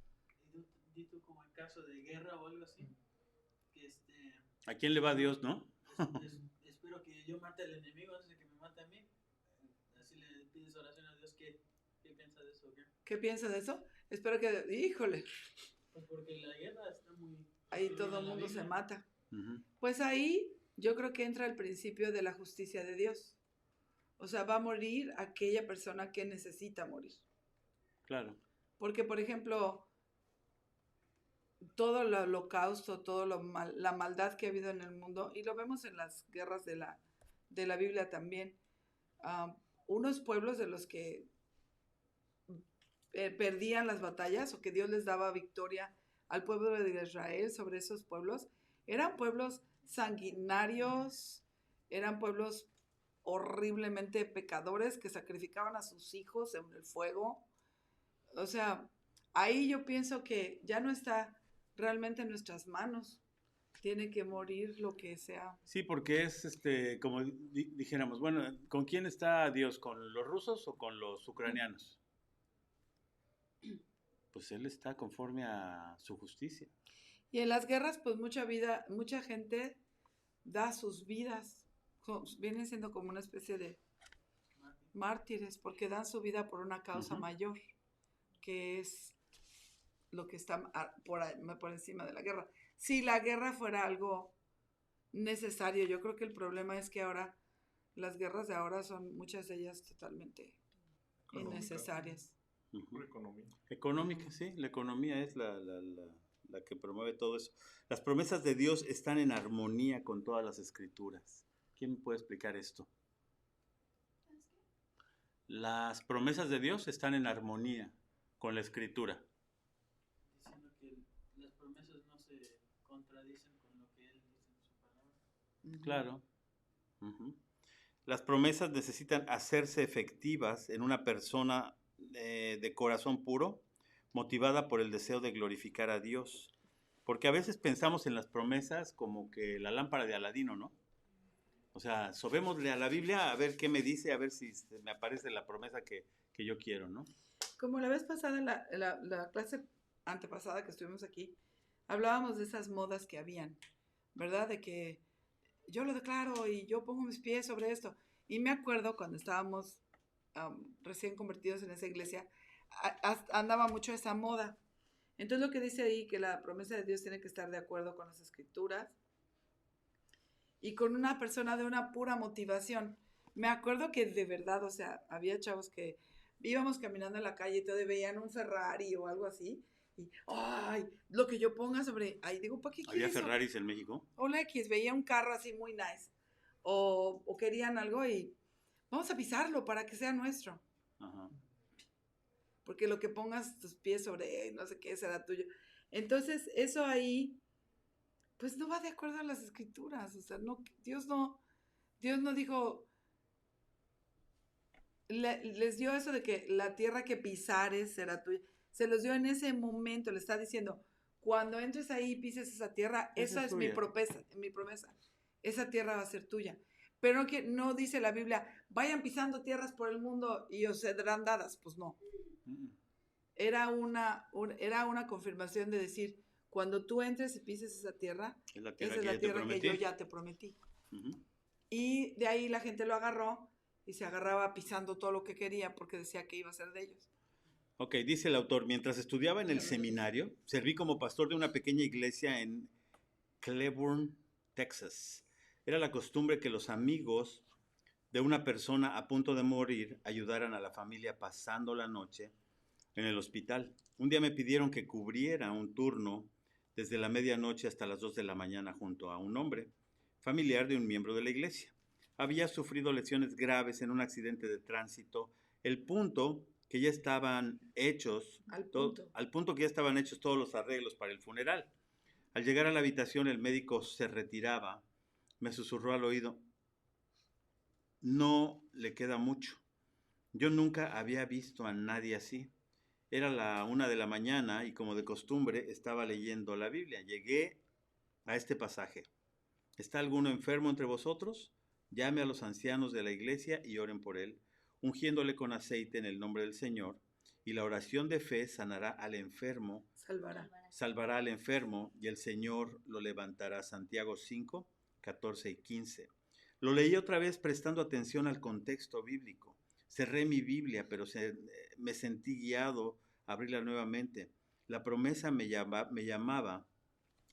Dito como en caso de guerra o algo así. Que ¿A quién le va Dios, no? Espero que yo mate al enemigo antes de que me mate a mí. Así le pides oración a Dios. ¿Qué piensa de eso? ¿Qué piensa de eso? Espero que, híjole. Pues porque la guerra está muy... Ahí todo el mundo se mata. Pues ahí yo creo que entra el principio de la justicia de Dios. O sea, va a morir aquella persona que necesita morir. Claro. Porque, por ejemplo, todo el holocausto, la maldad que ha habido en el mundo, y lo vemos en las guerras de la Biblia también, unos pueblos de los que perdían las batallas o que Dios les daba victoria al pueblo de Israel sobre esos pueblos, eran pueblos sanguinarios, eran pueblos horriblemente pecadores que sacrificaban a sus hijos en el fuego. O sea, ahí yo pienso que ya no está realmente en nuestras manos. Tiene que morir lo que sea. Sí, porque es como dijéramos, bueno, ¿con quién está Dios? ¿Con los rusos o con los ucranianos? Pues él está conforme a su justicia. Y en las guerras, pues mucha gente da sus vidas. Vienen siendo como una especie de mártires, porque dan su vida por una causa mayor, que es lo que está por encima de la guerra. Si la guerra fuera algo necesario, yo creo que el problema es que ahora las guerras de ahora son muchas de ellas totalmente innecesarias. Por economía. Económica, sí, la economía es la que promueve todo eso. Las promesas de Dios están en armonía con todas las escrituras. ¿Quién me puede explicar esto? Las promesas de Dios están en armonía con la escritura. Diciendo que las promesas no se contradicen con lo que Él dice en su palabra. Claro. Uh-huh. Las promesas necesitan hacerse efectivas en una persona de corazón puro, motivada por el deseo de glorificar a Dios. Porque a veces pensamos en las promesas como que la lámpara de Aladino, ¿no? O sea, sobémosle a la Biblia a ver qué me dice, a ver si me aparece la promesa que yo quiero, ¿no? Como la vez pasada, la clase antepasada que estuvimos aquí, hablábamos de esas modas que habían, ¿verdad? De que yo lo declaro y yo pongo mis pies sobre esto. Y me acuerdo cuando estábamos recién convertidos en esa iglesia, andaba mucho esa moda. Entonces lo que dice ahí, que la promesa de Dios tiene que estar de acuerdo con las escrituras y con una persona de una pura motivación. Me acuerdo que de verdad, o sea, había chavos que íbamos caminando en la calle y todo y veían un Ferrari o algo así. Y, ay, lo que yo ponga sobre, ay, digo, ¿para qué ¿Había quieres? Ferraris en México? Hola X, veía un carro así muy nice. O querían algo y vamos a pisarlo para que sea nuestro. Ajá. Porque lo que pongas tus pies sobre, no sé qué, será tuyo. Entonces, eso ahí, pues no va de acuerdo a las escrituras. O sea, no, Dios no dijo, les dio eso de que la tierra que pisares será tuya. Se los dio en ese momento, le está diciendo, cuando entres ahí y pises esa tierra, esa es mi promesa. Esa tierra va a ser tuya. Pero que no dice la Biblia, vayan pisando tierras por el mundo y os serán dadas. Pues no. Era una confirmación de decir, cuando tú entres y pises esa tierra, esa es la tierra que yo ya te prometí. Uh-huh. Y de ahí la gente lo agarró y se agarraba pisando todo lo que quería porque decía que iba a ser de ellos. Ok, dice el autor, mientras estudiaba en el seminario, serví como pastor de una pequeña iglesia en Cleburne, Texas. Era la costumbre que los amigos de una persona a punto de morir ayudaran a la familia pasando la noche en el hospital. Un día me pidieron que cubriera un turno desde la medianoche hasta las 2 de la mañana junto a un hombre, familiar de un miembro de la iglesia. Había sufrido lesiones graves en un accidente de tránsito, al punto que ya estaban hechos todos los arreglos para el funeral. Al llegar a la habitación, el médico se retiraba. Me susurró al oído, no le queda mucho. Yo nunca había visto a nadie así. Era la 1 de la mañana y como de costumbre estaba leyendo la Biblia. Llegué a este pasaje. ¿Está alguno enfermo entre vosotros? Llame a los ancianos de la iglesia y oren por él, ungiéndole con aceite en el nombre del Señor. Y la oración de fe sanará al enfermo. Salvará al enfermo y el Señor lo levantará. Santiago 5, 14 y 15. Lo leí otra vez prestando atención al contexto bíblico. Cerré mi Biblia, pero me sentí guiado a abrirla nuevamente. La promesa me llamaba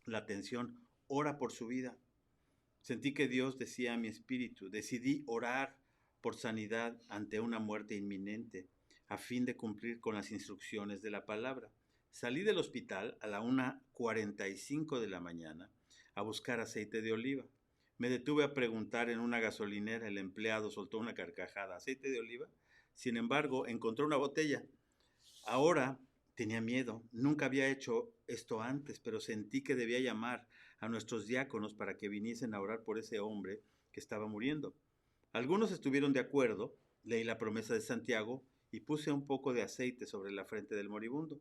la atención. Ora por su vida. Sentí que Dios decía a mi espíritu, decidí orar por sanidad ante una muerte inminente, a fin de cumplir con las instrucciones de la palabra. Salí del hospital a la 1:45 de la mañana a buscar aceite de oliva. Me detuve a preguntar en una gasolinera, el empleado soltó una carcajada. ¿Aceite de oliva? Sin embargo, encontró una botella. Ahora tenía miedo, nunca había hecho esto antes, pero sentí que debía llamar a nuestros diáconos para que viniesen a orar por ese hombre que estaba muriendo. Algunos estuvieron de acuerdo, leí la promesa de Santiago y puse un poco de aceite sobre la frente del moribundo.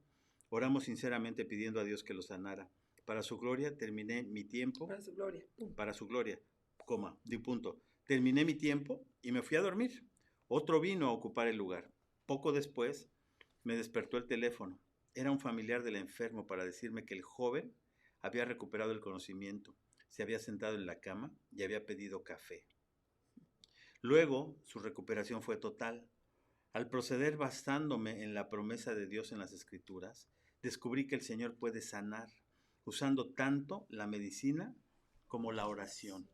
Oramos sinceramente pidiendo a Dios que lo sanara. Para su gloria terminé mi tiempo. Para su gloria. Para su gloria, coma, de un punto. Terminé mi tiempo y me fui a dormir. Otro vino a ocupar el lugar. Poco después me despertó el teléfono. Era un familiar del enfermo para decirme que el joven había recuperado el conocimiento, se había sentado en la cama y había pedido café. Luego, su recuperación fue total. Al proceder basándome en la promesa de Dios en las Escrituras, descubrí que el Señor puede sanar, usando tanto la medicina como la oración.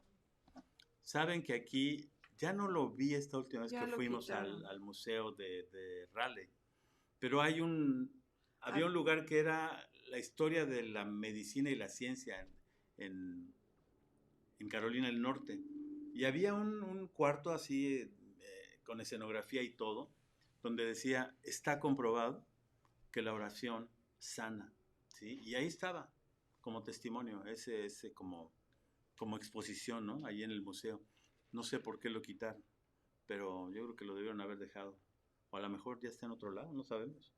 Saben que aquí, ya no lo vi esta última vez Ya que lo fuimos quitaron. al museo de Raleigh, pero había un lugar que era la historia de la medicina y la ciencia en Carolina del Norte. Y había un cuarto así, con escenografía y todo, donde decía, está comprobado que la oración sana, ¿sí? Y ahí estaba, como testimonio, ese como exposición, ¿no? Ahí en el museo. No sé por qué lo quitaron, pero yo creo que lo debieron haber dejado. O a lo mejor ya está en otro lado, no sabemos.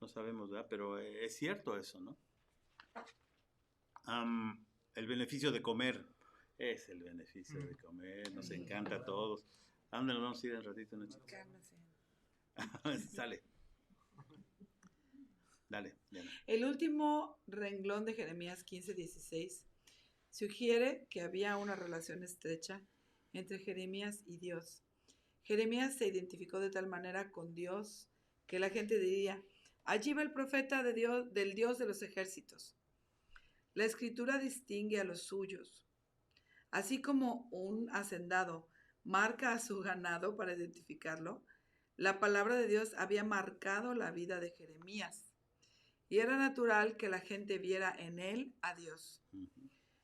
No sabemos, ¿verdad? Pero es cierto eso, ¿no? El beneficio de comer. Es el beneficio de comer. Nos encanta a todos. ¿A dónde nos vamos a ir en ratito, Nacho? Sale. Dale, Diana. El último renglón de Jeremías 15:16 sugiere que había una relación estrecha entre Jeremías y Dios. Jeremías se identificó de tal manera con Dios que la gente diría, allí va el profeta de Dios, del Dios de los ejércitos. La escritura distingue a los suyos. Así como un hacendado marca a su ganado para identificarlo, la palabra de Dios había marcado la vida de Jeremías. Y era natural que la gente viera en él a Dios.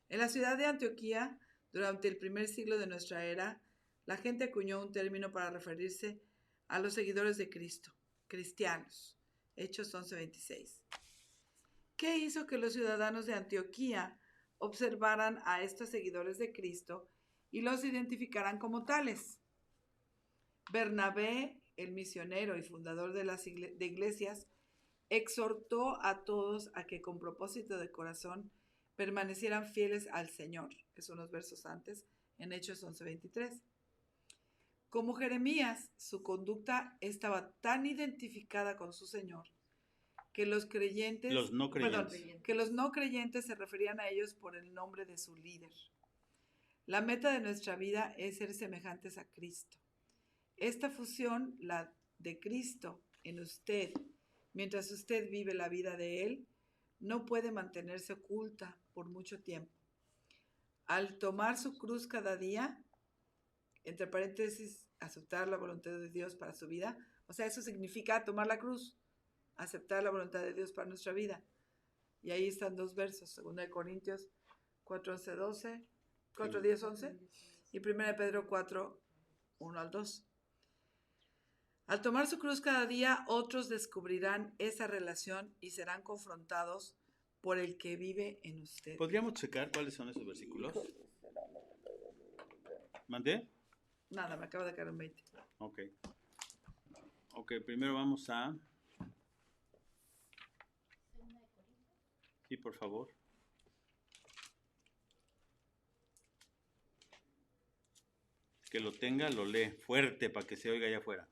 En la ciudad de Antioquía, durante el primer siglo de nuestra era, la gente acuñó un término para referirse a los seguidores de Cristo, cristianos. Hechos 11:26. ¿Qué hizo que los ciudadanos de Antioquía observaran a estos seguidores de Cristo y los identificaran como tales? Bernabé, el misionero y fundador de las iglesias, exhortó a todos a que con propósito de corazón permanecieran fieles al Señor, que son los versos antes, en Hechos 11:23. Como Jeremías, su conducta estaba tan identificada con su Señor que los no creyentes se referían a ellos por el nombre de su líder. La meta de nuestra vida es ser semejantes a Cristo. Esta fusión, la de Cristo en usted, mientras usted vive la vida de Él, no puede mantenerse oculta por mucho tiempo. Al tomar su cruz cada día, entre paréntesis, aceptar la voluntad de Dios para su vida, o sea, eso significa tomar la cruz, aceptar la voluntad de Dios para nuestra vida. Y ahí están dos versos, 2 Corintios 4:11, 4:10-11, y 1 Pedro 4:1-2. Al tomar su cruz cada día, otros descubrirán esa relación y serán confrontados por el que vive en usted. ¿Podríamos checar cuáles son esos versículos? ¿Mandé? Nada, me acaba de caer un 20. Ok, primero vamos a... Sí, por favor. Que lo tenga, lo lee fuerte para que se oiga allá afuera.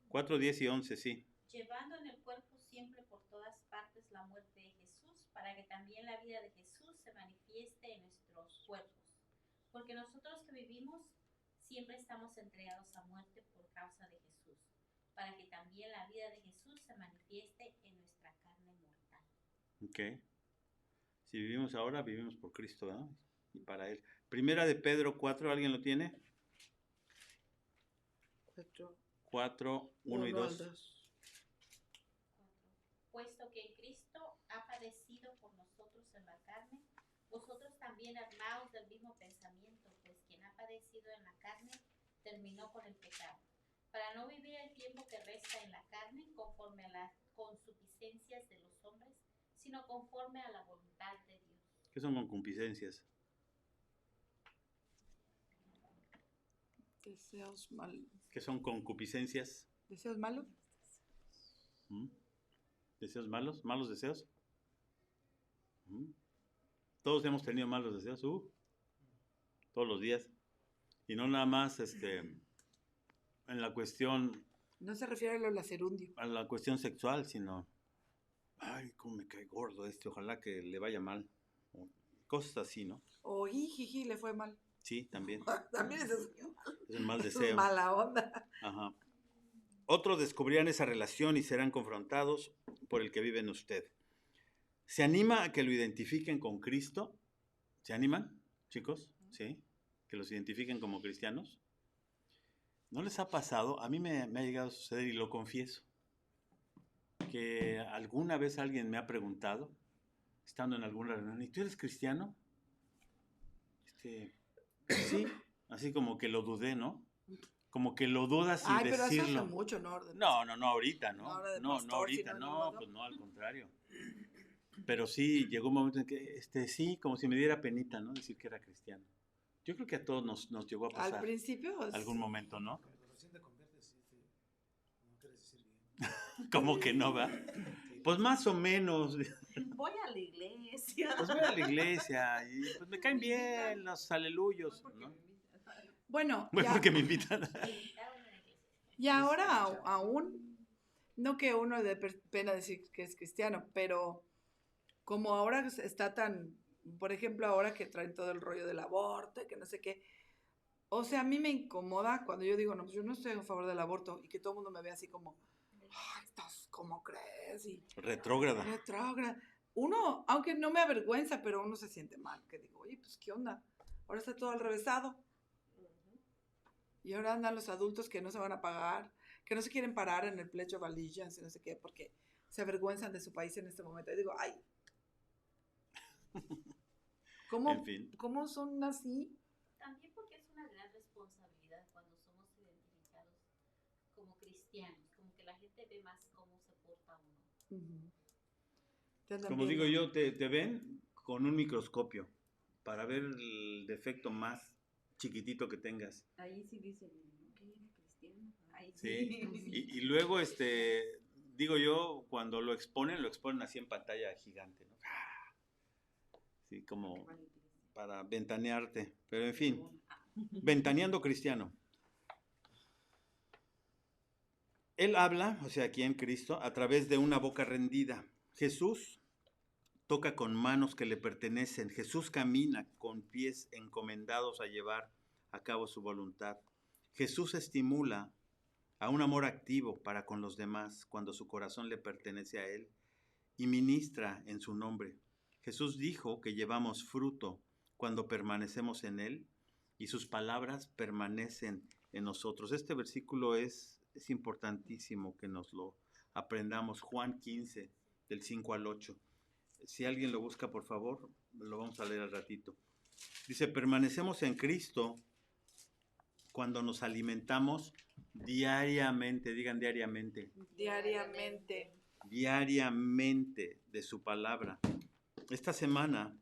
4, 10 y 11, sí. Llevando en el cuerpo siempre por todas partes la muerte de Jesús, para que también la vida de Jesús se manifieste en nuestros cuerpos. Porque nosotros que vivimos siempre estamos entregados a muerte por causa de Jesús, para que también la vida de Jesús se manifieste en nuestra carne mortal. Ok. Si vivimos ahora, vivimos por Cristo, ¿verdad? Y para Él. Primera de Pedro 4, ¿alguien lo tiene? 4, 1 y 2. Puesto que Cristo ha padecido por nosotros en la carne, vosotros también armaos del mismo pensamiento, pues quien ha padecido en la carne terminó con el pecado, para no vivir el tiempo que resta en la carne conforme a las concupiscencias de los hombres, sino conforme a la voluntad de Dios. ¿Qué son concupiscencias? Deseos malos. ¿Qué son concupiscencias? ¿Deseos malos? ¿Deseos malos? ¿Malos deseos? Todos hemos tenido malos deseos, todos los días. Y no nada más en la cuestión... No se refiere a lo lacerundio. A la cuestión sexual, sino... Ay, cómo me cae gordo ojalá que le vaya mal. O cosas así, ¿no? O jiji, le fue mal. Sí, también. También eso Es un mal es deseo. mala onda. Ajá. Otros descubrirán esa relación y serán confrontados por el que vive en usted. ¿Se anima a que lo identifiquen con Cristo? ¿Se animan, chicos? ¿Sí? ¿Que los identifiquen como cristianos? ¿No les ha pasado? A mí me ha llegado a suceder y lo confieso, que alguna vez alguien me ha preguntado, estando en alguna reunión, ¿y tú eres cristiano? Sí, así como que lo dudé, ¿no? Como que lo dudas y pero decirlo. eso hace mucho, ¿no? No, ahorita, ¿no? No, ahorita, no, pues no, al contrario. Pero sí, llegó un momento en que, sí, como si me diera penita, ¿no? Decir que era cristiano. Yo creo que a todos nos llegó a pasar. Al principio. Algún momento, ¿no? Cuando recién te conviertes, no quieres decir bien. ¿Cómo que no, va? Pues más o menos. Voy a la iglesia. Pues voy a la iglesia y pues me caen bien los aleluyos, ¿no? Bueno, Bueno, ya, porque me invitan. y ahora aún, no que uno le dé pena decir que es cristiano, pero como ahora está tan, por ejemplo, ahora que traen todo el rollo del aborto y que no sé qué, o sea, a mí me incomoda cuando yo digo, no, pues yo no estoy a favor del aborto y que todo el mundo me ve así como, ay, ¿cómo crees? Y Retrógrada. Uno, aunque no me avergüenza, pero uno se siente mal, que digo, oye, pues, ¿qué onda? Ahora está todo al revésado. Y ahora andan los adultos que no se van a pagar, que no se quieren parar en el Pledge of Allegiance y no sé qué, porque se avergüenzan de su país en este momento. Y digo, ay, En fin. ¿cómo son así? También porque es una gran responsabilidad cuando somos identificados como cristianos, como que la gente ve más cómo se porta uno. Como digo yo, te ven con un microscopio para ver el defecto más chiquitito que tengas. Ahí sí dicen, ¿qué era cristiano? Ahí Sí. sí. Y luego, digo yo, cuando lo exponen así en pantalla gigante, ¿no? Sí, como para ventanearte. Pero en fin, ventaneando cristiano. Él habla, o sea, aquí en Cristo, a través de una boca rendida. Jesús toca con manos que le pertenecen. Jesús camina con pies encomendados a llevar a cabo su voluntad. Jesús estimula a un amor activo para con los demás cuando su corazón le pertenece a Él y ministra en su nombre. Jesús dijo que llevamos fruto cuando permanecemos en Él y sus palabras permanecen en nosotros. Este versículo es importantísimo que nos lo aprendamos. Juan 15, del 5 al 8. Si alguien lo busca, por favor, lo vamos a leer al ratito. Dice, permanecemos en Cristo cuando nos alimentamos diariamente, digan diariamente. Diariamente de su palabra. Esta semana,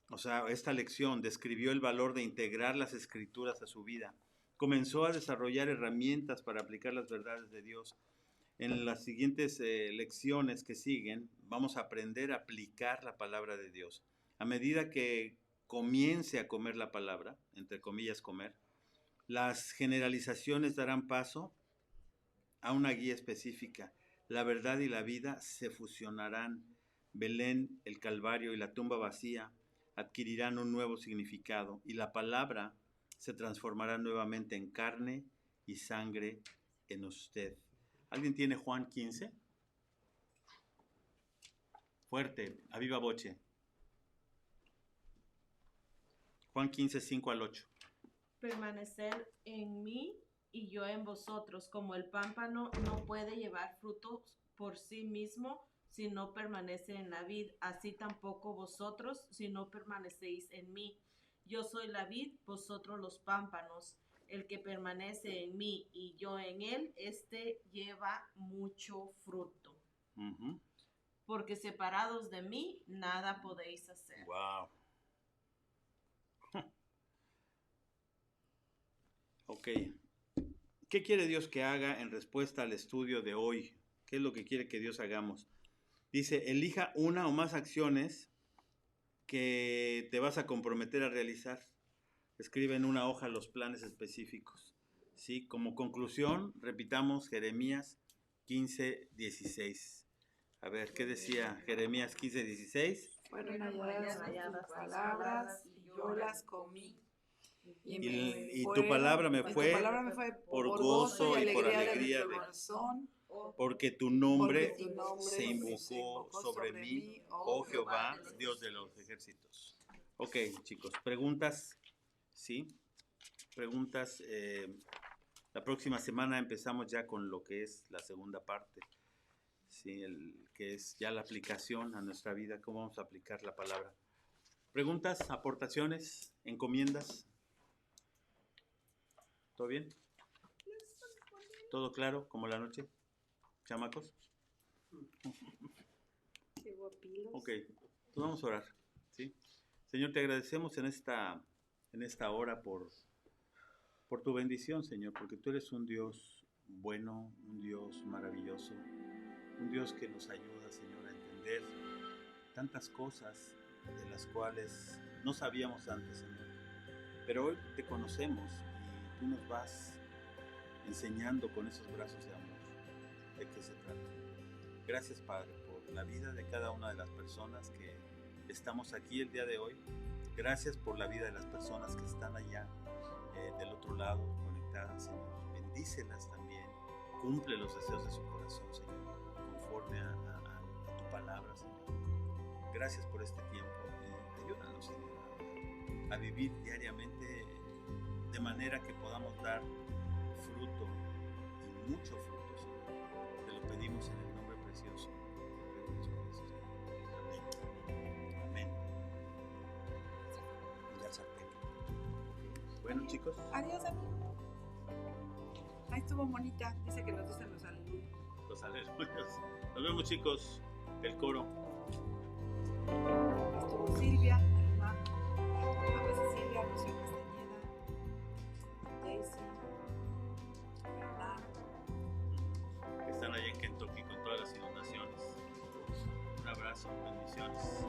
o sea, esta lección describió el valor de integrar las escrituras a su vida. Comenzó a desarrollar herramientas para aplicar las verdades de Dios. En las siguientes lecciones que siguen, vamos a aprender a aplicar la palabra de Dios. A medida que comience a comer la palabra, entre comillas comer, las generalizaciones darán paso a una guía específica. La verdad y la vida se fusionarán. Belén, el Calvario y la tumba vacía adquirirán un nuevo significado y la palabra se transformará nuevamente en carne y sangre en usted. ¿Alguien tiene Juan 15? Fuerte, a viva voce. Juan 15, 5 al 8. Permanecer en mí y yo en vosotros, como el pámpano no puede llevar fruto por sí mismo si no permanece en la vid, así tampoco vosotros si no permanecéis en mí. Yo soy la vid, vosotros los pámpanos. El que permanece en mí y yo en él, este lleva mucho fruto. Ujú. Porque separados de mí, nada podéis hacer. Wow. Ok. ¿Qué quiere Dios que haga en respuesta al estudio de hoy? ¿Qué es lo que quiere que Dios hagamos? Dice, elija una o más acciones que te vas a comprometer a realizar. Escribe en una hoja los planes específicos. ¿Sí? Como conclusión, repitamos Jeremías 15:16. A ver, ¿qué decía Jeremías 15:16? Fueron halladas tus palabras y yo las comí. Y tu palabra me fue por gozo y por alegría de mi corazón, porque tu nombre porque tu nombre se invocó sobre mí, oh Jehová, Dios de los ejércitos. Ok, chicos, preguntas, ¿sí? Preguntas. La próxima semana empezamos ya con lo que es la segunda parte, ¿sí? Que es ya la aplicación a nuestra vida, cómo vamos a aplicar la palabra. Preguntas, aportaciones, encomiendas. ¿Todo bien? ¿Todo claro como la noche? ¿Chamacos? Qué guapilos. Ok, pues vamos a orar, ¿sí? Señor, te agradecemos en esta hora por tu bendición, Señor, porque tú eres un Dios bueno, un Dios maravilloso, un Dios que nos ayuda, Señor, a entender tantas cosas de las cuales no sabíamos antes, Señor. Pero hoy te conocemos y tú nos vas enseñando con esos brazos de amor de qué se trata. Gracias, Padre, por la vida de cada una de las personas que estamos aquí el día de hoy. Gracias por la vida de las personas que están allá del otro lado, conectadas, Señor. Bendícelas también. Cumple los deseos de su corazón, Señor, conforme a tu palabra, Señor. Gracias por este tiempo y ayúdanos, Señor, a vivir diariamente de manera que podamos dar fruto y mucho fruto, Señor. Te lo pedimos en el nombre precioso de Jesucristo. Amén. Amén. Ya sartén. Bueno, chicos. Adiós, amigo. Ahí estuvo bonita. Dice que nos dicen los alumnos. Los aleluyos. Nos vemos, chicos. El coro. Estuvo Silvia, Alma, Ana Cecilia, Rocío Castañeda, Daisy, Bernard. Que están allá en Kentucky con todas las inundaciones. Un abrazo, bendiciones.